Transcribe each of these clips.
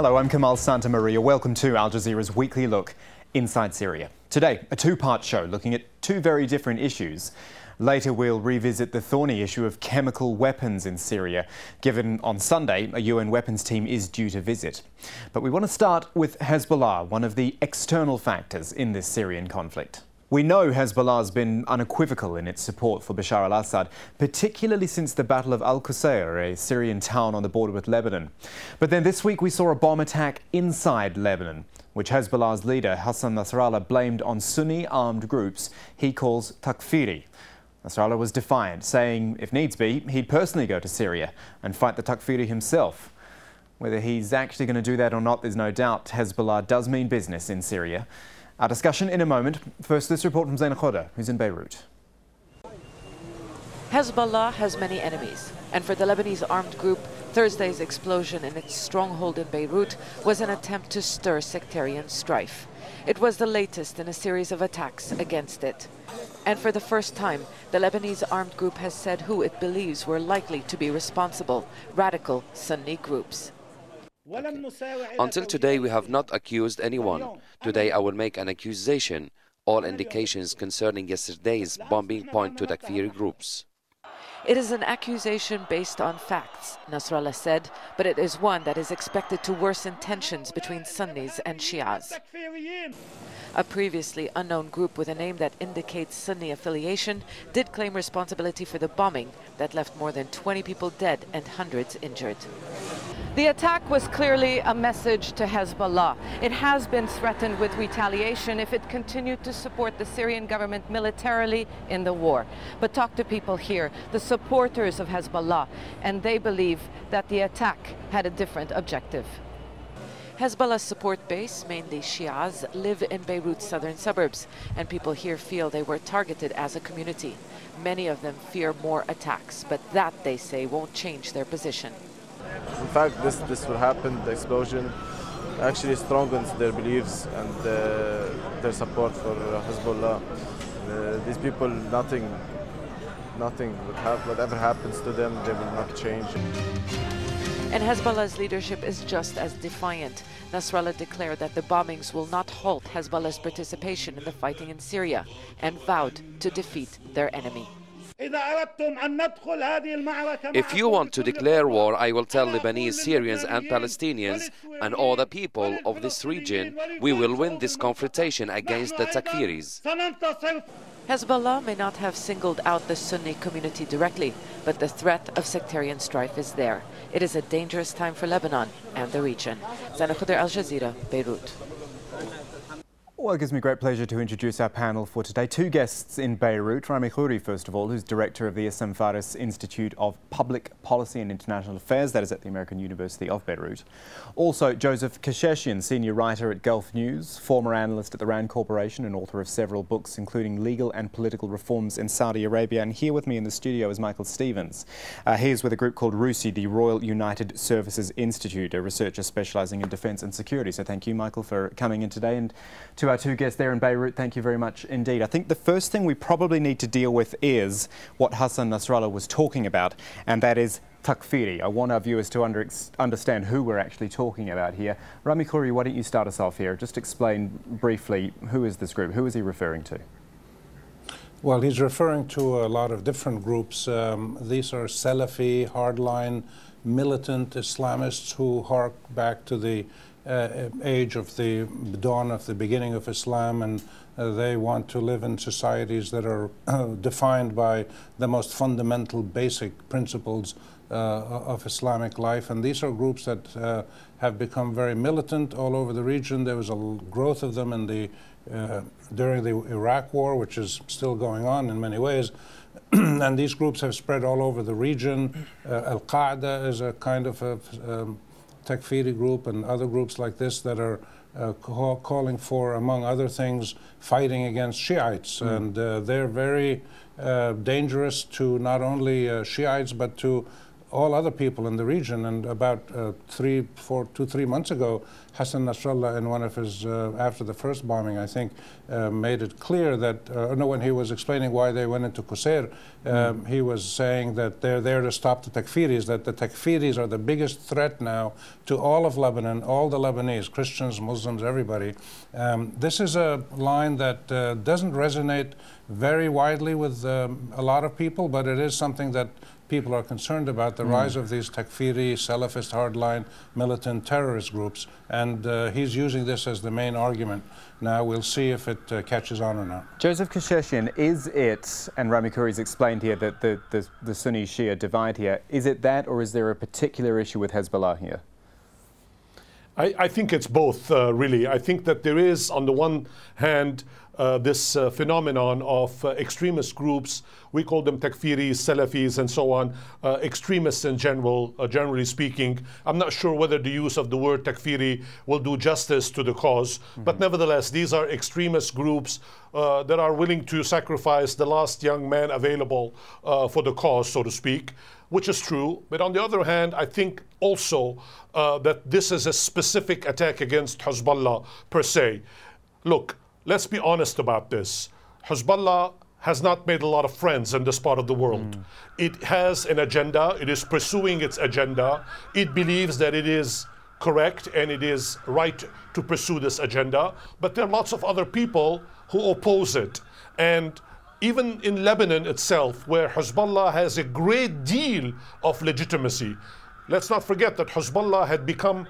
Hello, I'm Kamal Santamaria. Welcome to Al Jazeera's weekly look inside Syria. Today, a two-part show looking at two very different issues. Later, we'll revisit the thorny issue of chemical weapons in Syria, given on Sunday a UN weapons team is due to visit. But we want to start with Hezbollah, one of the external factors in this Syrian conflict. We know Hezbollah has been unequivocal in its support for Bashar al-Assad, particularly since the Battle of al-Assad, a Syrian town on the border with Lebanon. But then this week we saw a bomb attack inside Lebanon, which Hezbollah's leader Hassan Nasrallah blamed on Sunni armed groups he calls Takfiri. Nasrallah was defiant, saying if needs be, he'd personally go to Syria and fight the Takfiri himself. Whether he's actually going to do that or not, there's no doubt Hezbollah does mean business in Syria. Our discussion in a moment. First, this report from Zain Khoda, who's in Beirut. Hezbollah has many enemies, and for the Lebanese armed group, Thursday's explosion in its stronghold in Beirut was an attempt to stir sectarian strife. It was the latest in a series of attacks against it. And for the first time, the Lebanese armed group has said who it believes were likely to be responsible: radical Sunni groups. Until today, we have not accused anyone. Today, I will make an accusation. All indications concerning yesterday's bombing point to Takfiri groups. It is an accusation based on facts, Nasrallah said, but it is one that is expected to worsen tensions between Sunnis and Shias. A previously unknown group with a name that indicates Sunni affiliation did claim responsibility for the bombing that left more than 20 people dead and hundreds injured. The attack was clearly a message to Hezbollah. It has been threatened with retaliation if it continued to support the Syrian government militarily in the war. But talk to people here, the supporters of Hezbollah, and they believe that the attack had a different objective. Hezbollah's support base, mainly Shias, live in Beirut's southern suburbs, and people here feel they were targeted as a community. Many of them fear more attacks, but that, they say, won't change their position. In fact, this will happen, the explosion actually strengthens their beliefs and their support for Hezbollah. These people, nothing would happen, whatever happens to them, they will not change. And Hezbollah's leadership is just as defiant. Nasrallah declared that the bombings will not halt Hezbollah's participation in the fighting in Syria and vowed to defeat their enemy. If you want to declare war, I will tell Lebanese, Syrians and Palestinians and all the people of this region, we will win this confrontation against the Takfiris. Hezbollah may not have singled out the Sunni community directly, but the threat of sectarian strife is there. It is a dangerous time for Lebanon and the region. Zain Khoda, Al Jazeera, Beirut. Well, it gives me great pleasure to introduce our panel for today. Two guests in Beirut. Rami Khouri, first of all, who's director of the Islam Faris Institute of Public Policy and International Affairs, that is at the American University of Beirut. Also, Joseph Kasheshian, senior writer at Gulf News, former analyst at the RAND Corporation and author of several books, including Legal and Political Reforms in Saudi Arabia. And here with me in the studio is Michael Stevens. He is with a group called Roueiss, the Royal United Services Institute, a researcher specialising in defence and security. So thank you, Michael, for coming in today. And to our two guests there in Beirut, thank you very much indeed. I think the first thing we probably need to deal with is what Hassan Nasrallah was talking about, and that is Takfiri. I want our viewers to understand who we're actually talking about here. Rami Khouri, why don't you start us off here? Just explain briefly, who is this group? Who is he referring to? Well, he's referring to a lot of different groups. These are Salafi, hardline, militant Islamists who hark back to the age of the dawn of the beginning of Islam, and they want to live in societies that are defined by the most fundamental basic principles of Islamic life. And these are groups that have become very militant all over the region. There was a growth of them in the during the Iraq War, which is still going on in many ways. And these groups have spread all over the region. Al-Qaeda is a kind of a Takfiri group, and other groups like this that are calling for, among other things, fighting against Shiites. And they're very dangerous to not only Shiites, but to all other people in the region. And about 2-3 months ago, Hassan Nasrallah, in one of his, after the first bombing, I think, made it clear that, when he was explaining why they went into Qusair, he was saying that they're there to stop the Takfiris, that the Takfiris are the biggest threat now to all of Lebanon, all the Lebanese, Christians, Muslims, everybody. This is a line that doesn't resonate very widely with a lot of people, but it is something that people are concerned about, the rise of these Takfiri, Salafist, hardline, militant terrorist groups. And he's using this as the main argument. Now we'll see if it catches on or not. Joseph Kasheshian, is it, and Rami Khouri's explained here that the Sunni-Shia divide here, is it that, or is there a particular issue with Hezbollah here? I think it's both, really. I think that there is, on the one hand, this phenomenon of extremist groups. We call them Takfiris, Salafis, and so on, extremists in general, generally speaking. I'm not sure whether the use of the word Takfiri will do justice to the cause, but nevertheless, these are extremist groups that are willing to sacrifice the last young man available for the cause, so to speak, which is true. But on the other hand, I think also that this is a specific attack against Hezbollah per se. Look, let's be honest about this. Hezbollah has not made a lot of friends in this part of the world. It has an agenda. It is pursuing its agenda. It believes that it is correct and it is right to pursue this agenda. But there are lots of other people who oppose it. And even in Lebanon itself, where Hezbollah has a great deal of legitimacy, let's not forget that Hezbollah had become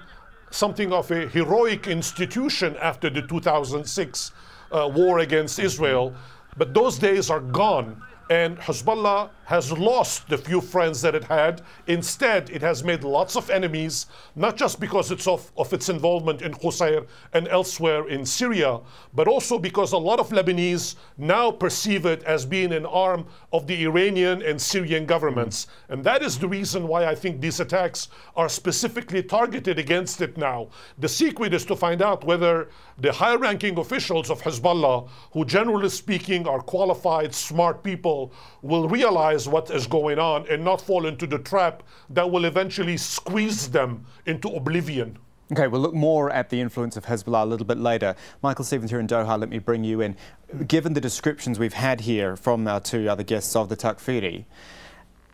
something of a heroic institution after the 2006 war against Israel. But those days are gone, and Hezbollah has lost the few friends that it had. Instead, it has made lots of enemies, not just because of its involvement in Qusair and elsewhere in Syria, but also because a lot of Lebanese now perceive it as being an arm of the Iranian and Syrian governments. And that is the reason why I think these attacks are specifically targeted against it now. The secret is to find out whether the high-ranking officials of Hezbollah, who generally speaking are qualified, smart people, will realize what is going on and not fall into the trap that will eventually squeeze them into oblivion. Okay, we'll look more at the influence of Hezbollah a little bit later. Michael Stevens here in Doha, let me bring you in. Given the descriptions we've had here from our two other guests of the Takfiri,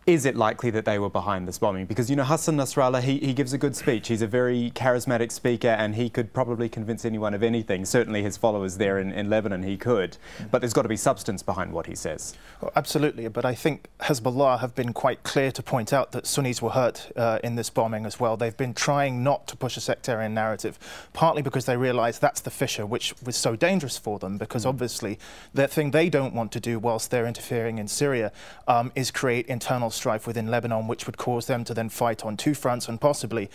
is it likely that they were behind this bombing? Because, you know, Hassan Nasrallah, he gives a good speech. He's a very charismatic speaker and he could probably convince anyone of anything. Certainly his followers there in Lebanon, he could. But there's got to be substance behind what he says. Well, absolutely. But I think Hezbollah have been quite clear to point out that Sunnis were hurt in this bombing as well. They've been trying not to push a sectarian narrative, partly because they realise that's the fissure which was so dangerous for them, because obviously the thing they don't want to do whilst they're interfering in Syria is create internal strife within Lebanon, which would cause them to then fight on two fronts, and possibly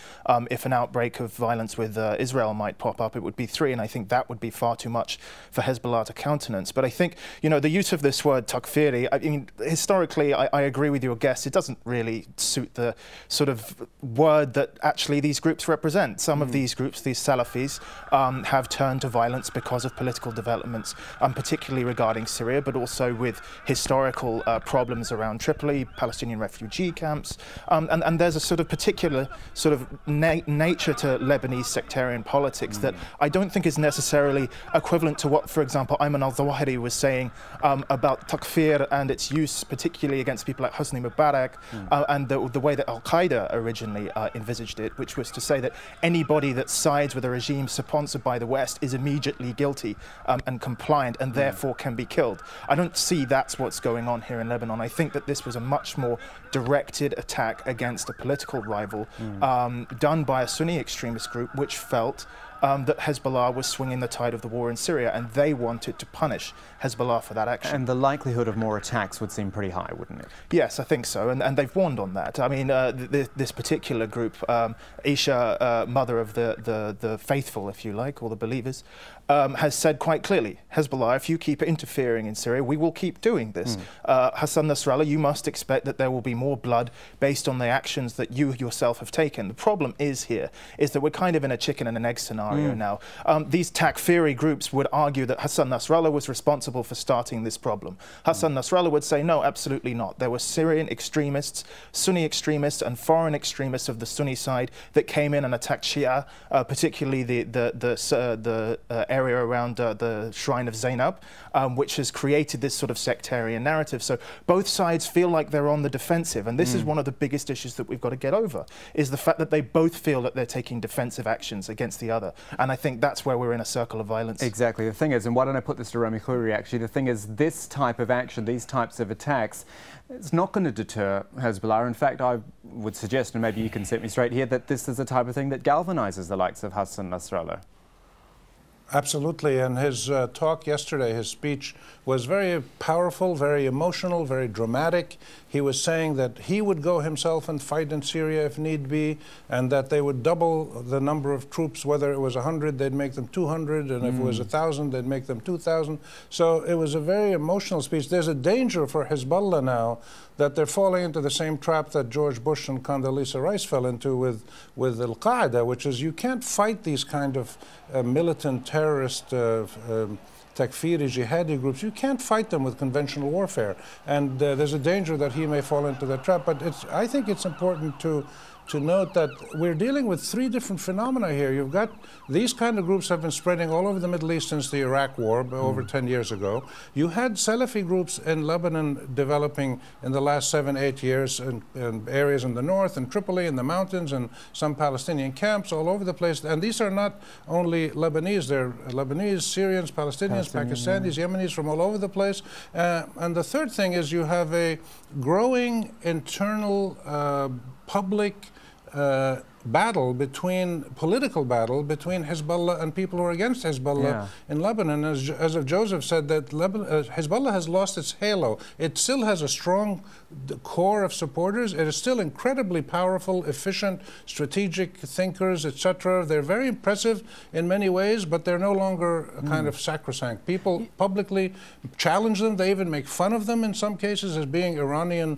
if an outbreak of violence with Israel might pop up, it would be three, and I think that would be far too much for Hezbollah to countenance. But I think, you know, the use of this word Takfiri, I mean, historically, I agree with your guest, it doesn't really suit the sort of word that actually these groups represent. Some of these groups, these Salafis, have turned to violence because of political developments, particularly regarding Syria, but also with historical problems around Tripoli, Palestinian refugee camps, and there's a sort of particular sort of nature to Lebanese sectarian politics that I don't think is necessarily equivalent to what, for example, Ayman al-Zawahiri was saying about Takfir and its use particularly against people like Hosni Mubarak, and the way that al-Qaeda originally envisaged it, which was to say that anybody that sides with a regime sponsored by the West is immediately guilty and compliant and therefore can be killed. I don't see that's what's going on here in Lebanon. I think that this was a much more directed attack against a political rival done by a Sunni extremist group which felt that Hezbollah was swinging the tide of the war in Syria, and they wanted to punish Hezbollah for that action. And the likelihood of more attacks would seem pretty high, wouldn't it? Yes, I think so, and they've warned on that. I mean, this particular group, Isha, mother of the faithful, if you like, or the believers, has said quite clearly, Hezbollah, if you keep interfering in Syria, we will keep doing this. Hassan Nasrallah, you must expect that there will be more blood based on the actions that you yourself have taken. The problem is here, is that we're kind of in a chicken and an egg scenario. scenario now. These Takfiri groups would argue that Hassan Nasrallah was responsible for starting this problem. Hassan Nasrallah would say, no, absolutely not. There were Syrian extremists, Sunni extremists, and foreign extremists of the Sunni side that came in and attacked Shia, particularly the area around the shrine of Zainab, which has created this sort of sectarian narrative. So both sides feel like they're on the defensive, and this is one of the biggest issues that we've got to get over, is the fact that they both feel that they're taking defensive actions against the other. And I think that's where we're in a circle of violence. Exactly. The thing is, and why don't I put this to Rami Khouri actually, the thing is, this type of action, these types of attacks, it's not going to deter Hezbollah. In fact, I would suggest, and maybe you can set me straight here, that this is the type of thing that galvanizes the likes of Hassan Nasrallah. Absolutely, and his talk yesterday, his speech, was very powerful, very emotional, very dramatic. He was saying that he would go himself and fight in Syria if need be, and that they would double the number of troops. Whether it was 100, they'd make them 200, and if it was 1,000, they'd make them 2,000. So it was a very emotional speech. There's a danger for Hezbollah now that they're falling into the same trap that George Bush and Condoleezza Rice fell into with al-Qaeda, which is you can't fight these kind of militant terrorist Takfiri jihadi groups. You can't fight them with conventional warfare, and there's a danger that he may fall into that trap. But I think it's important to note that we're dealing with three different phenomena here. You've got these kind of groups have been spreading all over the Middle East since the Iraq War over 10 years ago. You had Salafi groups in Lebanon developing in the last 7, 8 years in areas in the north, in Tripoli, in the mountains, and some Palestinian camps all over the place. And these are not only Lebanese, they're Lebanese, Syrians, Palestinians, Pakistanis, Yemenis from all over the place. And the third thing is you have a growing internal public political battle between Hezbollah and people who are against Hezbollah in Lebanon. As Joseph said, that Hezbollah has lost its halo. It still has a strong core of supporters. It is still incredibly powerful, efficient, strategic thinkers, etc. They're very impressive in many ways, but they're no longer a kind of sacrosanct. People publicly challenge them. They even make fun of them in some cases as being Iranian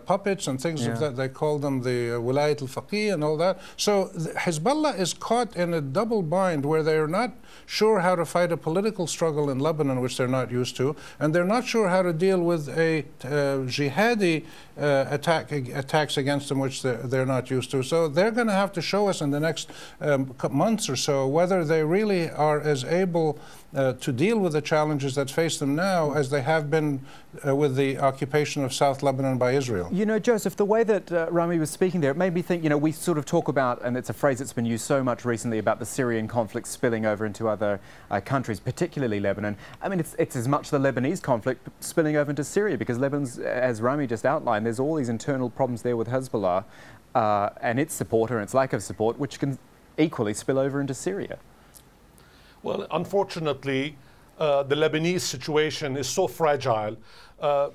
puppets and things of that. They call them the Wilayat al-Faqih and all that. So Hezbollah is caught in a double bind where they're not sure how to fight a political struggle in Lebanon, which they're not used to, and they're not sure how to deal with a jihadi attacks against them, which they're not used to. So they're going to have to show us in the next months or so whether they really are as able to deal with the challenges that face them now as they have been with the occupation of South Lebanon by Israel. You know, Joseph, the way that Rami was speaking there, it made me think, you know, we sort of talk about, and it's a phrase that's been used so much recently, about the Syrian conflict spilling over into other countries, particularly Lebanon. I mean, it's as much the Lebanese conflict spilling over into Syria, because Lebanon's, as Rami just outlined, there's all these internal problems there with Hezbollah and its support or its lack of support, which can equally spill over into Syria. Well, unfortunately, the Lebanese situation is so fragile.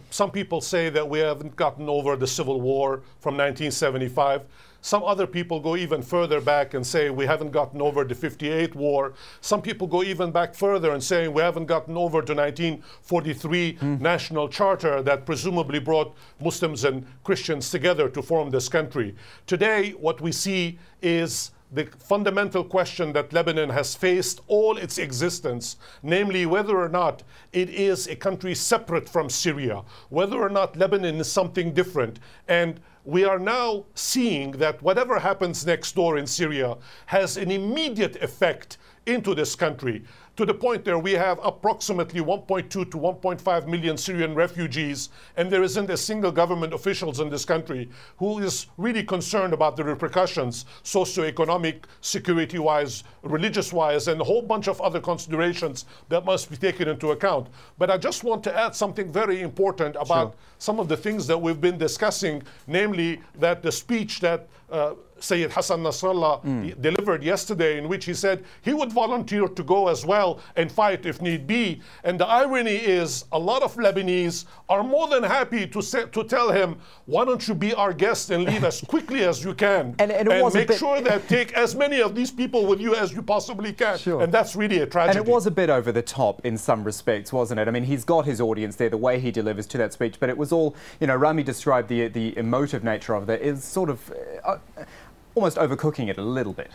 Some people say that we haven't gotten over the civil war from 1975. Some other people go even further back and say we haven't gotten over the 58 war. Some people go even back further and saying we haven't gotten over the 1943 national charter that presumably brought Muslims and Christians together to form this country. Today, what we see is the fundamental question that Lebanon has faced all its existence, namely whether or not it is a country separate from Syria, whether or not Lebanon is something different. And we are now seeing that whatever happens next door in Syria has an immediate effect into this country, to the point that we have approximately 1.2 to 1.5 million Syrian refugees, and there isn't a single government officials in this country who is really concerned about the repercussions, socioeconomic, security-wise, religious-wise, and a whole bunch of other considerations that must be taken into account. But I just want to add something very important about some of the things that we've been discussing, namely that the speech that Sayyid Hassan Nasrallah delivered yesterday, in which he said he would volunteer to go as well and fight if need be. And the irony is a lot of Lebanese are more than happy to tell him, why don't you be our guest and leave as quickly as you can, and make sure that take as many of these people with you as you possibly can. And that's really a tragedy. And it was a bit over the top in some respects, wasn't it? I mean, he's got his audience there, the way he delivers to that speech, but it was all, you know, Rami described the emotive nature of it is sort of almost overcooking it a little bit.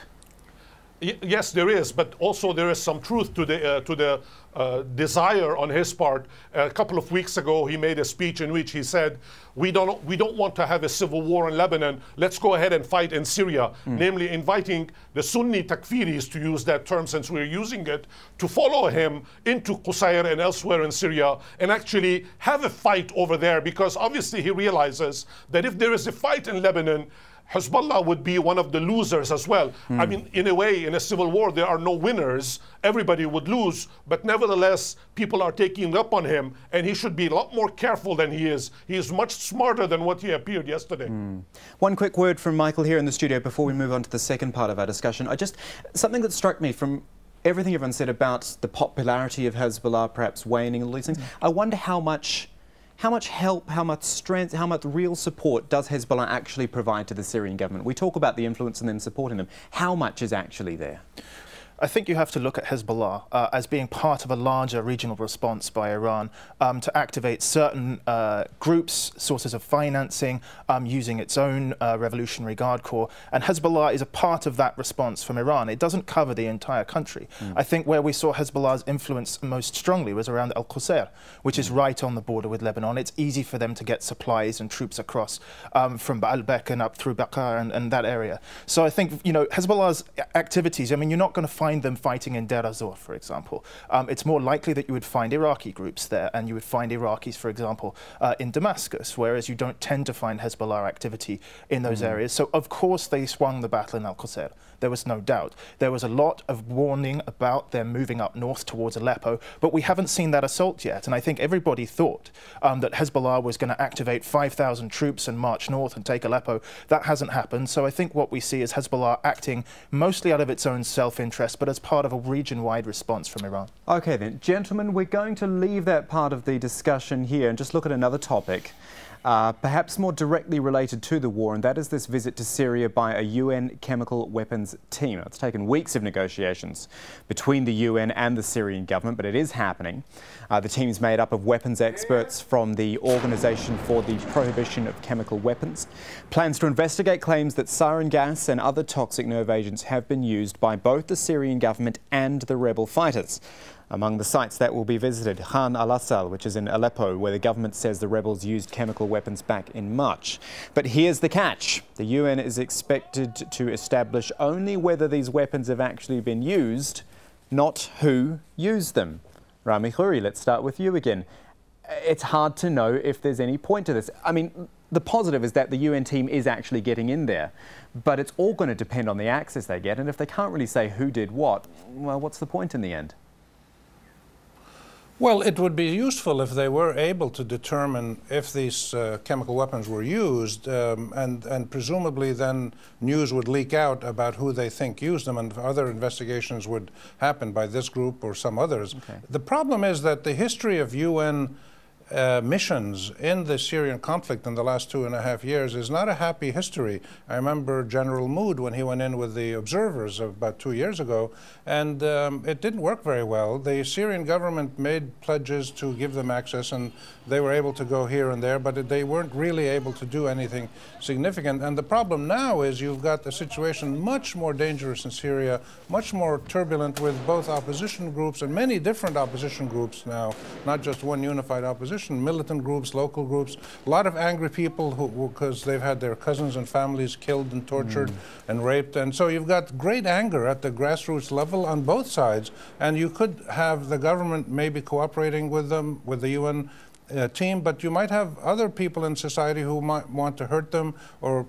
Yes, there is, but also there is some truth to the desire on his part. A couple of weeks ago, he made a speech in which he said, "We don't want to have a civil war in Lebanon. Let's go ahead and fight in Syria." Namely, inviting the Sunni Takfiris, to use that term since we're using it, to follow him into Qusair and elsewhere in Syria and actually have a fight over there, because obviously he realizes that if there is a fight in Lebanon, Hezbollah would be one of the losers as well. I mean, in a way, in a civil war, there are no winners. Everybody would lose. But nevertheless, people are taking up on him, and he should be a lot more careful than he is. He is much smarter than what he appeared yesterday. One quick word from Michael here in the studio before we move on to the second part of our discussion. Something that struck me from everything everyone said about the popularity of Hezbollah perhaps waning and all these things. I wonder how much help, how much strength, how much real support does Hezbollah actually provide to the Syrian government? We talk about the influence and them supporting them. How much is actually there? I think you have to look at Hezbollah as being part of a larger regional response by Iran to activate certain groups, sources of financing, using its own Revolutionary Guard Corps. And Hezbollah is a part of that response from Iran. It doesn't cover the entire country. I think where we saw Hezbollah's influence most strongly was around al-Qusair, which is right on the border with Lebanon. It's easy for them to get supplies and troops across from Baalbek and up through Bekaa and that area. So I think, you know, Hezbollah's activities, I mean, you're not going to find them fighting in Deir ez-Zor, for example. It's more likely that you would find Iraqi groups there, and you would find Iraqis, for example, in Damascus, whereas you don't tend to find Hezbollah activity in those areas. So, of course, they swung the battle in al-Qusair. There was no doubt. There was a lot of warning about them moving up north towards Aleppo, but we haven't seen that assault yet. And I think everybody thought that Hezbollah was going to activate 5,000 troops and march north and take Aleppo. That hasn't happened. So I think what we see is Hezbollah acting mostly out of its own self-interest, but as part of a region-wide response from Iran. OK then, gentlemen, we're going to leave that part of the discussion here and just look at another topic. Perhaps more directly related to the war, and that is this visit to Syria by a UN chemical weapons team. It's taken weeks of negotiations between the UN and the Syrian government, but it is happening. The team is made up of weapons experts from the Organisation for the Prohibition of Chemical Weapons. Plans to investigate claims that sarin gas and other toxic nerve agents have been used by both the Syrian government and the rebel fighters. Among the sites that will be visited, Khan al-Assad, which is in Aleppo, where the government says the rebels used chemical weapons back in March. But here's the catch. The UN is expected to establish only whether these weapons have actually been used, not who used them. Rami Khouri, let's start with you again. It's hard to know if there's any point to this. I mean, the positive is that the UN team is actually getting in there, but it's all going to depend on the access they get, and if they can't really say who did what, well, what's the point in the end? Well, it would be useful if they were able to determine if these chemical weapons were used, and presumably then news would leak out about who they think used them, and other investigations would happen by this group or some others. Okay. The problem is that the history of UN missions in the Syrian conflict in the last 2.5 years is not a happy history. I remember General Mood when he went in with the observers about 2 years ago, and it didn't work very well. The Syrian government made pledges to give them access, and they were able to go here and there, but they weren't really able to do anything significant. And the problem now is you've got a situation much more dangerous in Syria, much more turbulent, with both opposition groups and many different opposition groups now, not just one unified opposition. Militant groups, local groups, a lot of angry people because they've had their cousins and families killed and tortured and raped. And so you've got great anger at the grassroots level on both sides. And you could have the government maybe cooperating with them, with the UN team, but you might have other people in society who might want to hurt them or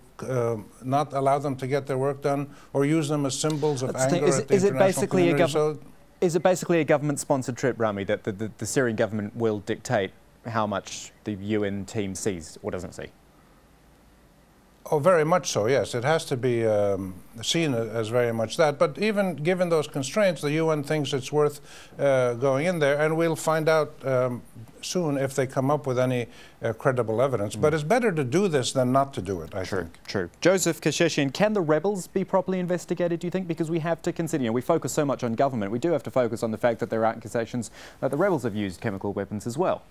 not allow them to get their work done, or use them as symbols of anger at the international community. Is it basically a government-sponsored trip, Rami, that the Syrian government will dictate how much the UN team sees or doesn't see? Oh, very much so, yes. It has to be seen as very much that. But even given those constraints, the UN thinks it's worth going in there, and we'll find out soon if they come up with any credible evidence. But it's better to do this than not to do it, I think. True. Joseph Kasheshian, can the rebels be properly investigated, do you think? Because we have to consider, you know, we focus so much on government, we do have to focus on the fact that there are accusations that the rebels have used chemical weapons as well.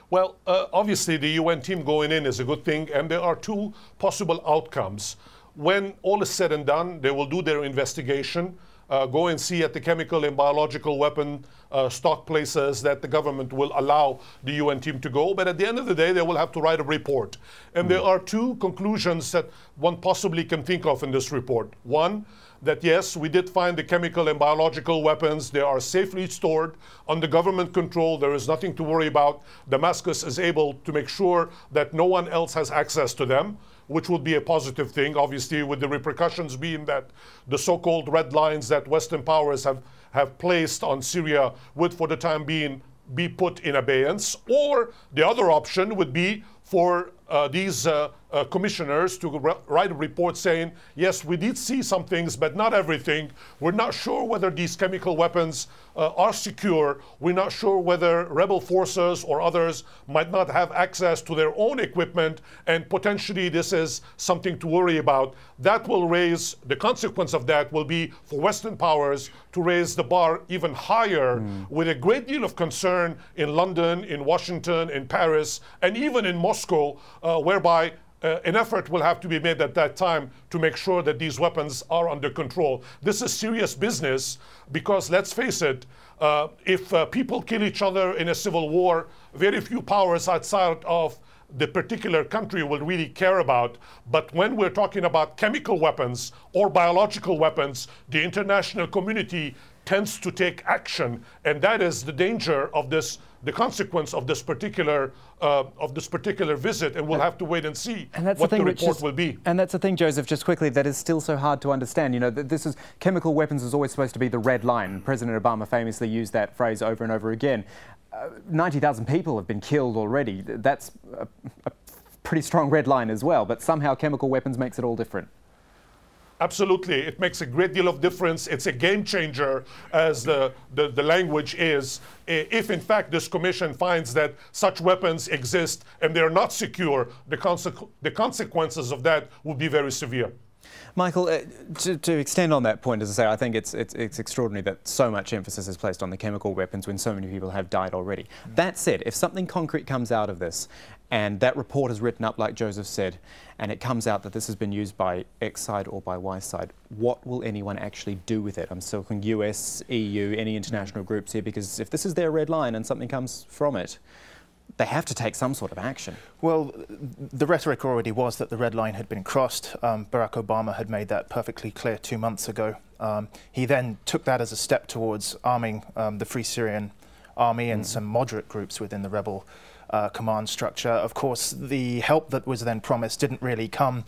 Well, obviously the UN team going in is a good thing, and there are two possible outcomes. when all is said and done, they will do their investigation, go and see at the chemical and biological weapon stock places that the government will allow the UN team to go. But at the end of the day, they will have to write a report. And there are two conclusions that one possibly can think of in this report. One, that yes, we did find the chemical and biological weapons. They are safely stored under government control. There is nothing to worry about. Damascus is able to make sure that no one else has access to them, which would be a positive thing, obviously, with the repercussions being that the so-called red lines that Western powers have placed on Syria would, for the time being, be put in abeyance. Or the other option would be for these commissioners to write a report saying, yes, we did see some things, but not everything. We're not sure whether these chemical weapons are secure. We're not sure whether rebel forces or others might not have access to their own equipment, and potentially this is something to worry about. That will raise, the consequence of that will be for Western powers to raise the bar even higher, with a great deal of concern in London, in Washington, in Paris, and even in Moscow, whereby an effort will have to be made at that time to make sure that these weapons are under control. This is serious business because, let's face it, if people kill each other in a civil war, very few powers outside of the particular country will really care about. But when we're talking about chemical weapons or biological weapons, the international community tends to take action, and that is the danger of this, the consequence of this particular visit, and we'll have to wait and see what the report will be. And that's the thing, Joseph, just quickly, that is still so hard to understand. You know, this is, chemical weapons is always supposed to be the red line. President Obama famously used that phrase over and over again. 90,000 people have been killed already. That's a pretty strong red line as well, but somehow chemical weapons makes it all different. Absolutely, it makes a great deal of difference. It's a game changer, as the language is, if in fact this commission finds that such weapons exist and they're not secure. The consequences of that will be very severe. Michael, to extend on that point, as I say, I think it's extraordinary that so much emphasis is placed on the chemical weapons when so many people have died already. That said, if something concrete comes out of this, and that report is written up like Joseph said, and it comes out that this has been used by X side or by Y side, what will anyone actually do with it? I'm talking US, EU, any international groups here, because if this is their red line and something comes from it, they have to take some sort of action. Well, the rhetoric already was that the red line had been crossed. Barack Obama had made that perfectly clear 2 months ago. He then took that as a step towards arming the Free Syrian Army and some moderate groups within the rebel command structure. Of course, the help that was then promised didn't really come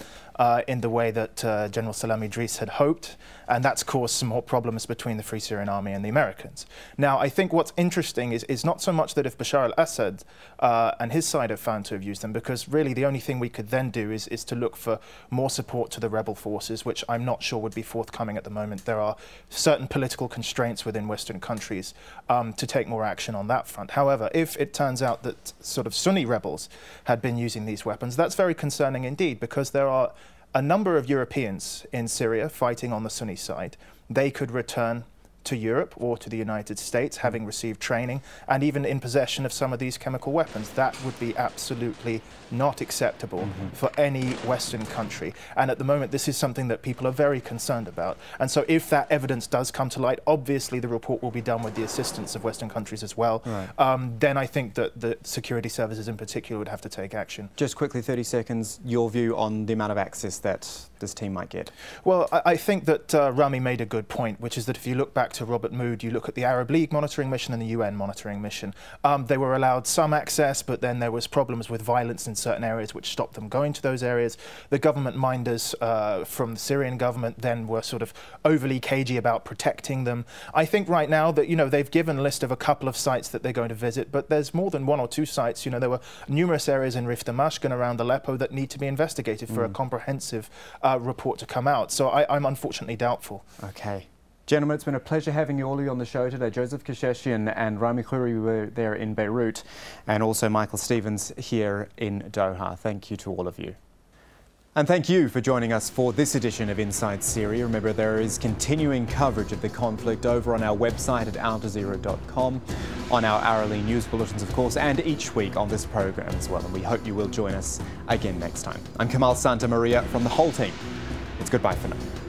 in the way that General Salam Idris had hoped, and that's caused some more problems between the Free Syrian Army and the Americans. Now, I think what's interesting is not so much that if Bashar al-Assad and his side have found to have used them, because really the only thing we could then do is to look for more support to the rebel forces, which I'm not sure would be forthcoming at the moment. There are certain political constraints within Western countries to take more action on that front. However, if it turns out that sort of Sunni rebels had been using these weapons, that's very concerning indeed, because there are a number of Europeans in Syria fighting on the Sunni side. They could return to Europe or to the United States, having received training, and even in possession of some of these chemical weapons. That would be absolutely not acceptable for any Western country. And at the moment, this is something that people are very concerned about. And so if that evidence does come to light, obviously the report will be done with the assistance of Western countries as well. Right. Then I think that the security services in particular would have to take action. Just quickly, 30 seconds, your view on the amount of access that this team might get. Well, I think that Rami made a good point, which is that if you look back to Robert Mood, you look at the Arab League monitoring mission and the UN monitoring mission. They were allowed some access, but then there was problems with violence in certain areas which stopped them going to those areas. The government minders from the Syrian government then were sort of overly cagey about protecting them. I think right now that, you know, they've given a list of a couple of sites that they're going to visit, but there's more than 1 or 2 sites. You know, there were numerous areas in Rif Damashq and around Aleppo that need to be investigated for a comprehensive report to come out. So I'm unfortunately doubtful. Okay. Gentlemen, it's been a pleasure having you all on the show today. Joseph Kasheshian and Rami Khouri were there in Beirut, and also Michael Stevens here in Doha. Thank you to all of you. And thank you for joining us for this edition of Inside Syria. Remember, there is continuing coverage of the conflict over on our website at aljazeera.com, on our hourly news bulletins, of course, and each week on this program as well. And we hope you will join us again next time. I'm Kamal Santa Maria from the whole team. It's goodbye for now.